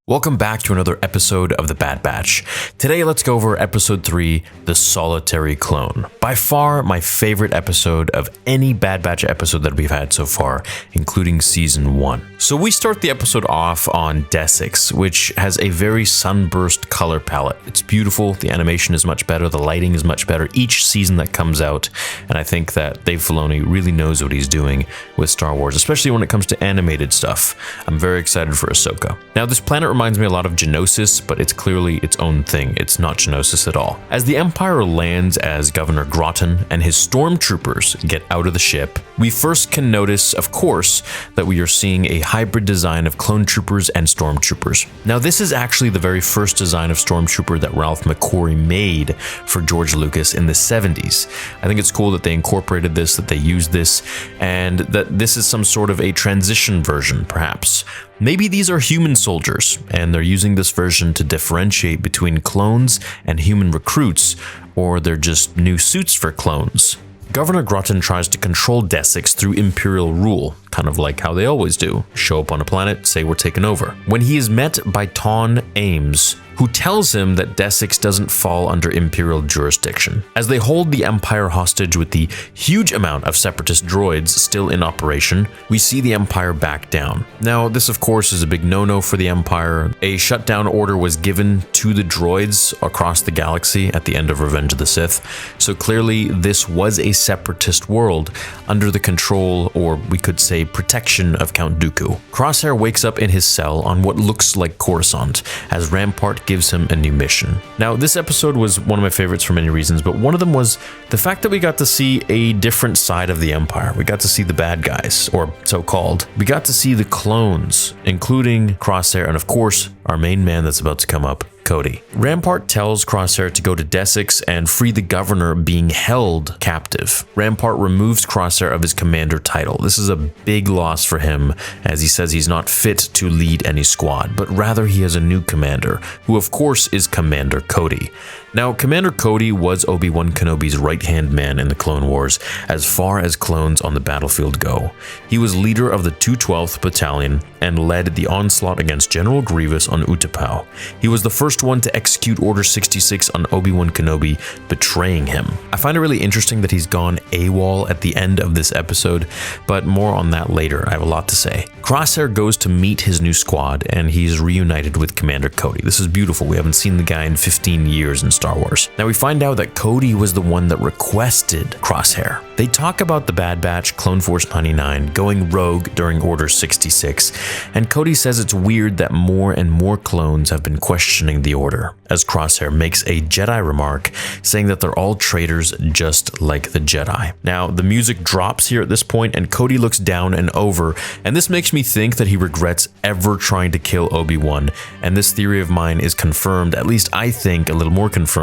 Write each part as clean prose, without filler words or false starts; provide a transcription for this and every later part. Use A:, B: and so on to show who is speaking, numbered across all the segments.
A: Welcome back to another episode of The Bad Batch. Today, let's go over episode 3, The Solitary Clone. By far, my favorite episode of any Bad Batch episode that we've had so far, including season 1. So we start the episode off on Desix, which has a very sunburst color palette. It's beautiful, the animation is much better, the lighting is much better each season that comes out, and I think that Dave Filoni really knows what he's doing with Star Wars, especially when it comes to animated stuff. I'm very excited for Ahsoka. Now, this planet reminds me a lot of Geonosis, but it's clearly its own thing. It's not Geonosis at all. As the Empire lands as Governor Groton and his stormtroopers get out of the ship, we first can notice, of course, that we are seeing a hybrid design of clone troopers and stormtroopers. Now, this is actually the very first design of stormtrooper that Ralph McQuarrie made for George Lucas in the 70s. I think it's cool that they incorporated this, that they used this, and that this is some sort of a transition version, perhaps. Maybe these are human soldiers, and they're using this version to differentiate between clones and human recruits, or they're just new suits for clones. Governor Groton tries to control Desix through Imperial rule, kind of like how they always do. Show up on a planet, say we're taking over. When he is met by Ton Ames, who tells him that Desix doesn't fall under Imperial jurisdiction. As they hold the Empire hostage with the huge amount of Separatist droids still in operation, we see the Empire back down. Now, this of course is a big no-no for the Empire. A shutdown order was given to the droids across the galaxy at the end of Revenge of the Sith, so clearly this was a Separatist world under the control, or we could say protection, of Count Dooku. Crosshair wakes up in his cell on what looks like Coruscant, as Rampart gives him a new mission. Now, this episode was one of my favorites for many reasons, but one of them was the fact that we got to see a different side of the Empire. We got to see the bad guys, or so-called. We got to see the clones, including Crosshair, and of course, our main man that's about to come up, Cody. Rampart tells Crosshair to go to Desix and free the governor being held captive. Rampart removes Crosshair of his commander title. This is a big loss for him, as he says he's not fit to lead any squad, but rather he has a new commander, who of course is Commander Cody. Now, Commander Cody was Obi-Wan Kenobi's right-hand man in the Clone Wars, as far as clones on the battlefield go. He was leader of the 212th Battalion and led the onslaught against General Grievous on Utapau. He was the first one to execute Order 66 on Obi-Wan Kenobi, betraying him. I find it really interesting that he's gone AWOL at the end of this episode, but more on that later. I have a lot to say. Crosshair goes to meet his new squad, and he's reunited with Commander Cody. This is beautiful. We haven't seen the guy in 15 years in Star Wars. Now we find out that Cody was the one that requested Crosshair. They talk about the Bad Batch, Clone Force 99, going rogue during Order 66, and Cody says it's weird that more and more clones have been questioning the Order, as Crosshair makes a Jedi remark saying that they're all traitors just like the Jedi. Now, the music drops here at this point, and Cody looks down and over, and this makes me think that he regrets ever trying to kill Obi-Wan, and this theory of mine is confirmed, at least I think a little more confirmed,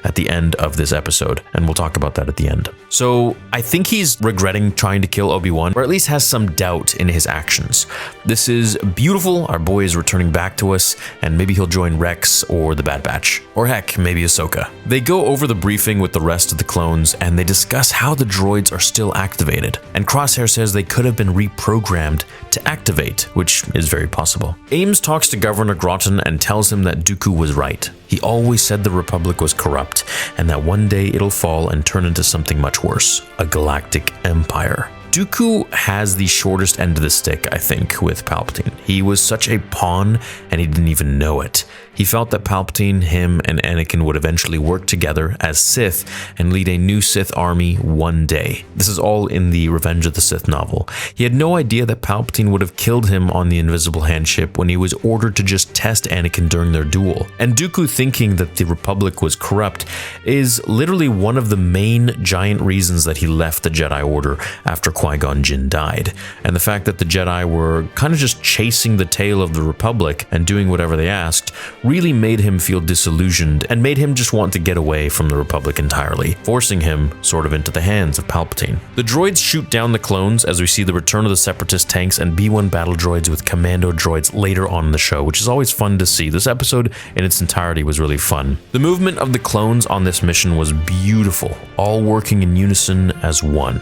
A: at the end of this episode, and we'll talk about that at the end. So, I think he's regretting trying to kill Obi-Wan, or at least has some doubt in his actions. This is beautiful, our boy is returning back to us, and maybe he'll join Rex or the Bad Batch, or heck, maybe Ahsoka. They go over the briefing with the rest of the clones, and they discuss how the droids are still activated, and Crosshair says they could have been reprogrammed to activate, which is very possible. Ames talks to Governor Groton and tells him that Dooku was right. He always said the Republic was corrupt, and that one day it'll fall and turn into something much worse, a galactic empire. Dooku has the shortest end of the stick, I think, with Palpatine. He was such a pawn, and he didn't even know it. He felt that Palpatine, him, and Anakin would eventually work together as Sith and lead a new Sith army one day. This is all in the Revenge of the Sith novel. He had no idea that Palpatine would have killed him on the Invisible Hand ship when he was ordered to just test Anakin during their duel. And Dooku thinking that the Republic was corrupt is literally one of the main giant reasons that he left the Jedi Order after Qui-Gon Jinn died. And the fact that the Jedi were kind of just chasing the tail of the Republic and doing whatever they asked really made him feel disillusioned and made him just want to get away from the Republic entirely, forcing him sort of into the hands of Palpatine. The droids shoot down the clones as we see the return of the Separatist tanks and B-1 battle droids with commando droids later on in the show, which is always fun to see. This episode in its entirety was really fun. The movement of the clones on this mission was beautiful, all working in unison as one.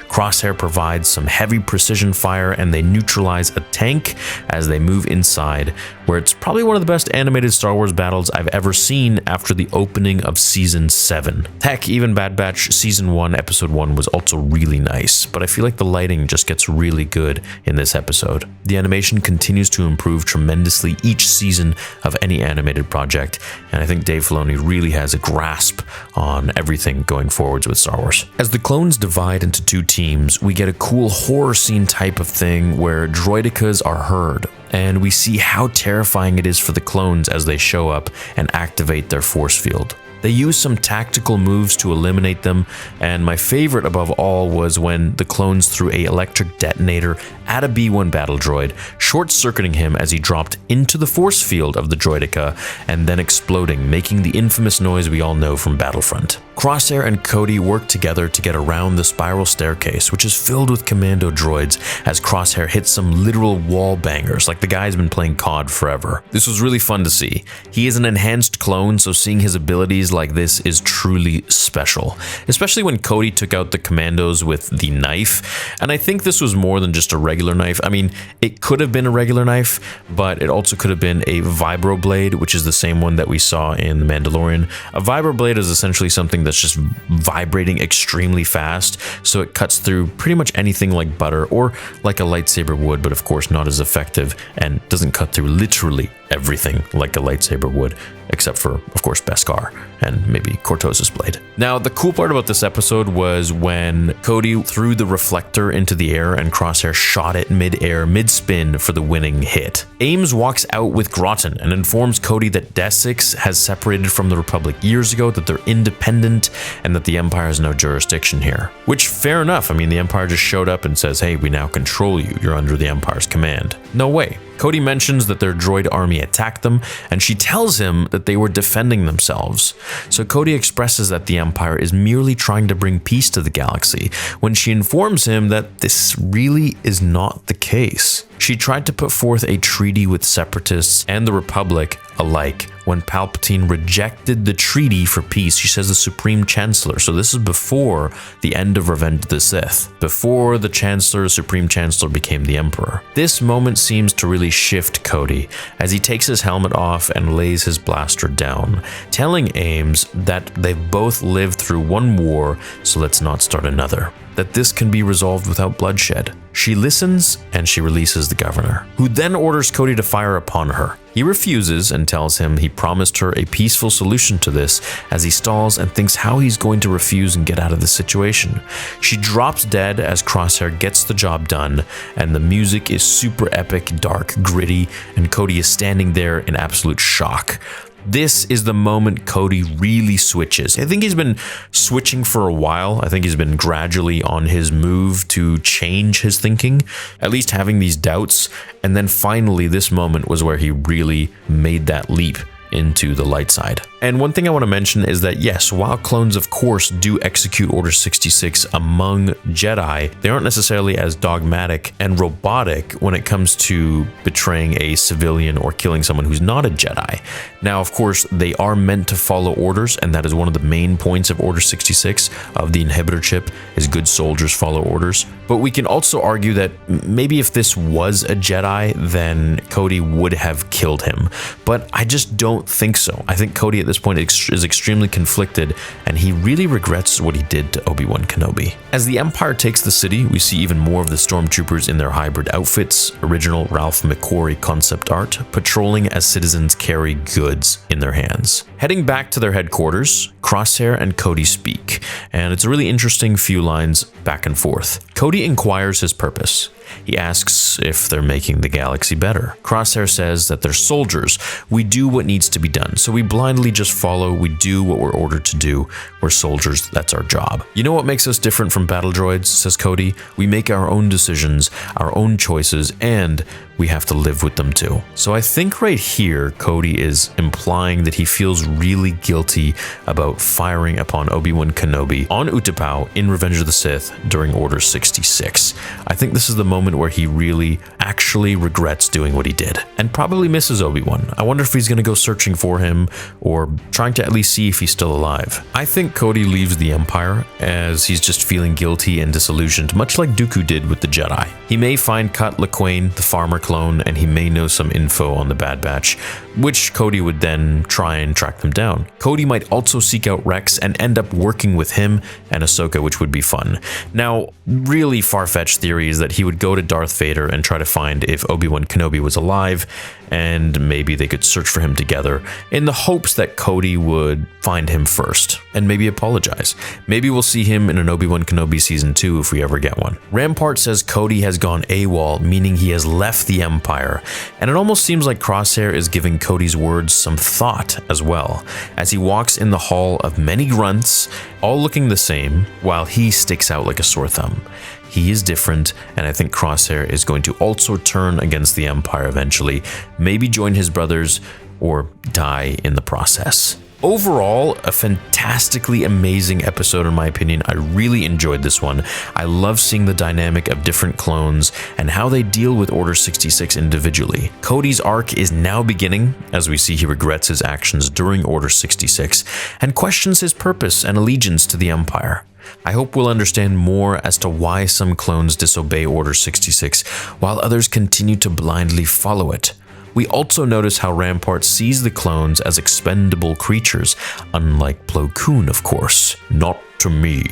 A: Crosshair provide some heavy precision fire and they neutralize a tank as they move inside, where it's probably one of the best animated Star Wars battles I've ever seen after the opening of Season 7. Heck, even Bad Batch Season 1, Episode 1 was also really nice, but I feel like the lighting just gets really good in this episode. The animation continues to improve tremendously each season of any animated project, and I think Dave Filoni really has a grasp on everything going forwards with Star Wars. As the clones divide into two teams, we get a cool horror scene type of thing where droidekas are heard, and we see how terrifying it is for the clones as they show up and activate their force field. They use some tactical moves to eliminate them, and my favorite above all was when the clones threw an electric detonator at a B-1 battle droid, short-circuiting him as he dropped into the force field of the droideka and then exploding, making the infamous noise we all know from Battlefront. Crosshair and Cody work together to get around the spiral staircase, which is filled with commando droids, as Crosshair hits some literal wall bangers like the guy's been playing COD forever. This was really fun to see. He is an enhanced clone, so seeing his abilities like this is truly special, especially when Cody took out the commandos with the knife, and I think this was more than just a regular knife. I mean, it could have been a regular knife, but it also could have been a vibroblade, which is the same one that we saw in The Mandalorian. A vibroblade is essentially something that's just vibrating extremely fast, so it cuts through pretty much anything like butter or like a lightsaber would, but of course not as effective and doesn't cut through literally everything like a lightsaber would, except for, of course, Beskar and maybe Cortoz's blade. Now, the cool part about this episode was when Cody threw the reflector into the air and Crosshair shot it mid-air, mid-spin for the winning hit. Ames walks out with Groton and informs Cody that Desix has separated from the Republic years ago, that they're independent, and that the Empire has no jurisdiction here. Which, fair enough. I mean, the Empire just showed up and says, hey, we now control you. You're under the Empire's command. No way. Cody mentions that their droid army attacked them, and she tells him that they were defending themselves. So Cody expresses that the Empire is merely trying to bring peace to the galaxy, when she informs him that this really is not the case. She tried to put forth a treaty with separatists and the Republic alike when Palpatine rejected the treaty for peace. She says the Supreme Chancellor. So this is before the end of Revenge of the Sith, before the Chancellor, Supreme Chancellor became the Emperor. This moment seems to really shift Cody as he takes his helmet off and lays his blaster down, telling Ames that they've both lived through one war, so let's not start another. That this can be resolved without bloodshed. She listens and she releases the governor, who then orders Cody to fire upon her. He refuses and tells him he promised her a peaceful solution to this, as he stalls and thinks how he's going to refuse and get out of the situation. She drops dead as Crosshair gets the job done, and the music is super epic, dark, gritty, and Cody is standing there in absolute shock. This is the moment Cody really switches. I think he's been switching for a while. I think he's been gradually on his move to change his thinking, at least having these doubts. And then finally, this moment was where he really made that leap into the light side. And one thing I want to mention is that yes, while clones of course do execute Order 66 among Jedi, they aren't necessarily as dogmatic and robotic when it comes to betraying a civilian or killing someone who's not a Jedi. Now, of course, they are meant to follow orders, and that is one of the main points of Order 66 of the inhibitor chip, is good soldiers follow orders. But we can also argue that maybe if this was a Jedi, then Cody would have killed him. But I just don't think so. I think Cody at this point is extremely conflicted, and he really regrets what he did to Obi-Wan Kenobi. As the Empire takes the city, we see even more of the stormtroopers in their hybrid outfits, original Ralph McQuarrie concept art, patrolling as citizens carry goods in their hands. Heading back to their headquarters, Crosshair and Cody speak, and it's a really interesting few lines back and forth. Cody inquires his purpose. He asks if they're making the galaxy better. Crosshair says that they're soldiers. We do what needs to be done, so we blindly just follow. We do what we're ordered to do. We're soldiers. That's our job. You know what makes us different from battle droids, says Cody? We make our own decisions, our own choices, and we have to live with them too. So I think right here, Cody is implying that he feels really guilty about firing upon Obi-Wan Kenobi on Utapau in Revenge of the Sith during Order 66. I think this is the moment where he really actually regrets doing what he did and probably misses Obi-Wan. I wonder if he's going to go searching for him or trying to at least see if he's still alive. I think Cody leaves the Empire as he's just feeling guilty and disillusioned, much like Dooku did with the Jedi. He may find Cut Lawquane, the farmer clone, and he may know some info on the Bad Batch, which Cody would then try and track them down. Cody might also seek out Rex and end up working with him and Ahsoka, which would be fun. Now, really far-fetched theory is that he would go to Darth Vader and try to find if Obi-Wan Kenobi was alive, and maybe they could search for him together in the hopes that Cody would find him first and maybe apologize. Maybe we'll see him in an Obi-Wan Kenobi season 2 if we ever get one. Rampart says Cody has gone AWOL, meaning he has left the Empire, and it almost seems like Crosshair is giving Cody's words some thought as well, as he walks in the hall of many grunts, all looking the same, while he sticks out like a sore thumb. He is different, and I think Crosshair is going to also turn against the Empire eventually, maybe join his brothers, or die in the process. Overall, a fantastically amazing episode in my opinion. I really enjoyed this one. I love seeing the dynamic of different clones and how they deal with Order 66 individually. Cody's arc is now beginning, as we see he regrets his actions during Order 66 and questions his purpose and allegiance to the Empire. I hope we'll understand more as to why some clones disobey Order 66 while others continue to blindly follow it. We also notice how Rampart sees the clones as expendable creatures, unlike Plo Koon, of course. Not to me.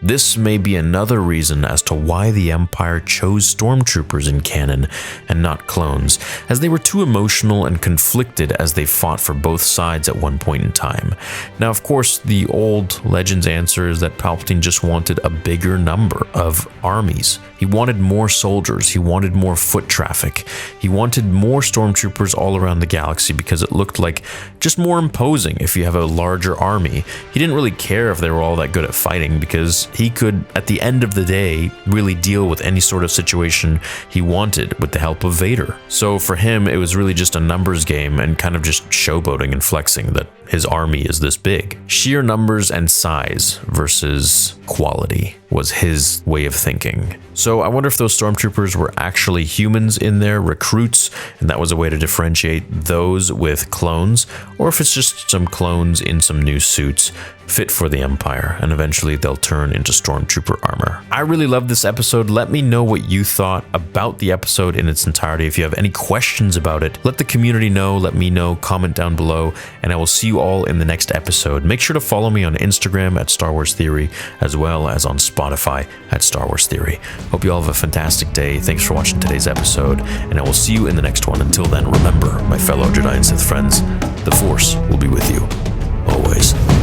A: This may be another reason as to why the Empire chose stormtroopers in canon and not clones, as they were too emotional and conflicted as they fought for both sides at one point in time. Now, of course, the old Legends answer is that Palpatine just wanted a bigger number of armies. He wanted more soldiers, he wanted more foot traffic, he wanted more stormtroopers all around the galaxy because it looked like just more imposing if you have a larger army. He didn't really care if they were all that good at fighting because he could, at the end of the day, really deal with any sort of situation he wanted with the help of Vader. So for him, it was really just a numbers game and kind of just showboating and flexing that his army is this big. Sheer numbers and size versus quality was his way of thinking. So I wonder if those stormtroopers were actually humans in there, recruits, and that was a way to differentiate those with clones, or if it's just some clones in some new suits fit for the Empire, and eventually they'll turn into stormtrooper armor. I really loved this episode. Let me know what you thought about the episode in its entirety. If you have any questions about it, let the community know, let me know, comment down below, and I will see you all in the next episode. Make sure to follow me on Instagram at Star Wars Theory, as well as on Spotify at Star Wars Theory. Hope you all have a fantastic day. Thanks for watching today's episode, and I will see you in the next one. Until then, remember, my fellow Jedi and Sith friends, the Force will be with you always.